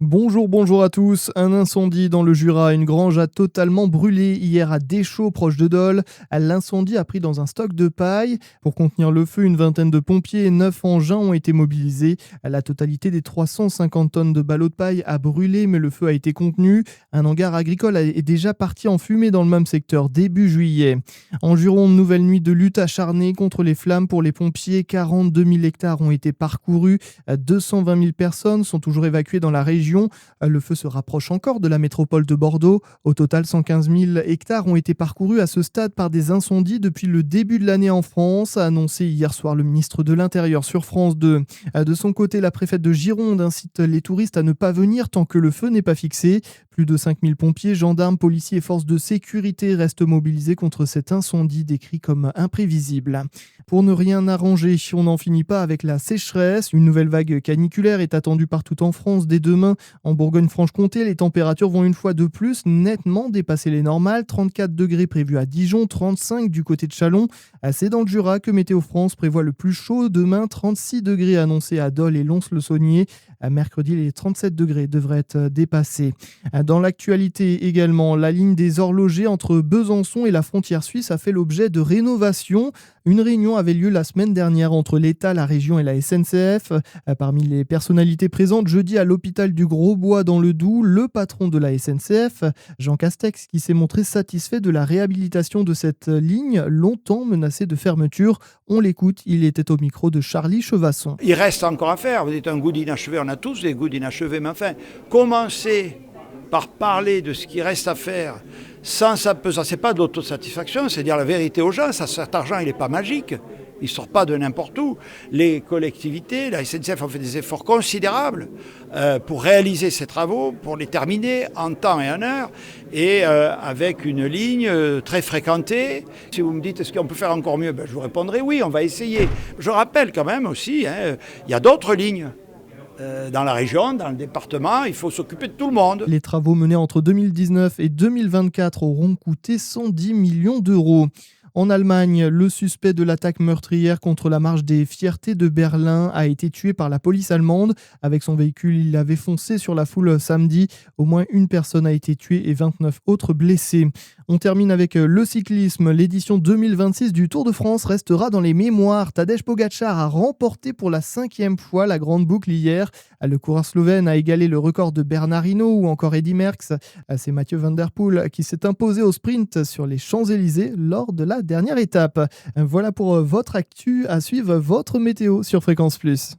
Bonjour à tous. Un incendie dans le Jura. Une grange a totalement brûlé hier à Deschaux, proche de Dole. L'incendie a pris dans un stock de paille. Pour contenir le feu, une vingtaine de pompiers et 9 engins ont été mobilisés. La totalité des 350 tonnes de ballots de paille a brûlé, mais le feu a été contenu. Un hangar agricole est déjà parti en fumée dans le même secteur début juillet. En Gironde, nouvelle nuit de lutte acharnée contre les flammes pour les pompiers. 42 000 hectares ont été parcourus. 220 000 personnes sont toujours évacuées dans la région. Le feu se rapproche encore de la métropole de Bordeaux. Au total, 115 000 hectares ont été parcourus à ce stade par des incendies depuis le début de l'année en France, a annoncé hier soir le ministre de l'Intérieur sur France 2. De son côté, la préfète de Gironde incite les touristes à ne pas venir tant que le feu n'est pas fixé. Plus de 5 000 pompiers, gendarmes, policiers et forces de sécurité restent mobilisés contre cet incendie décrit comme imprévisible. Pour ne rien arranger, on n'en finit pas avec la sécheresse. Une nouvelle vague caniculaire est attendue partout en France dès demain. En Bourgogne-Franche-Comté, les températures vont une fois de plus nettement dépasser les normales. 34 degrés prévus à Dijon, 35 du côté de Châlons. C'est dans le Jura que Météo France prévoit le plus chaud. Demain, 36 degrés annoncés à Dole et Lons-le-Saunier. Mercredi, les 37 degrés devraient être dépassés. Dans l'actualité également, la ligne des horlogers entre Besançon et la frontière suisse a fait l'objet de rénovation. Une réunion avait lieu la semaine dernière entre l'État, la région et la SNCF. Parmi les personnalités présentes jeudi à l'hôpital du Grosbois dans le Doubs, le patron de la SNCF, Jean Castex, qui s'est montré satisfait de la réhabilitation de cette ligne, longtemps menacée de fermeture. On l'écoute, il était au micro de Charlie Chevasson. Il reste encore à faire. Vous dites un goût d'inachevé, on a tous des goûts d'inachevés, mais enfin, commencer par parler de ce qui reste à faire sans ça, c'est pas de l'autosatisfaction, c'est dire la vérité aux gens. Cet argent, il n'est pas magique. Il ne sort pas de n'importe où. Les collectivités, la SNCF ont fait des efforts considérables pour réaliser ces travaux, pour les terminer en temps et en heure, et avec une ligne très fréquentée. Si vous me dites est-ce qu'on peut faire encore mieux, je vous répondrai oui, on va essayer. Je rappelle quand même aussi, il y a d'autres lignes. Dans la région, dans le département, il faut s'occuper de tout le monde. Les travaux menés entre 2019 et 2024 auront coûté 110 millions d'euros. En Allemagne, le suspect de l'attaque meurtrière contre la marche des fiertés de Berlin a été tué par la police allemande. Avec son véhicule, il avait foncé sur la foule samedi. Au moins une personne a été tuée et 29 autres blessés. On termine avec le cyclisme. L'édition 2026 du Tour de France restera dans les mémoires. Tadej Pogačar a remporté pour la 5e fois la grande boucle hier. Le coureur slovène a égalé le record de Bernard Hinault ou encore Eddy Merckx. C'est Mathieu Van Der Poel qui s'est imposé au sprint sur les Champs-Élysées lors de la dernière étape. Voilà pour votre actu. À suivre votre météo sur Fréquence Plus.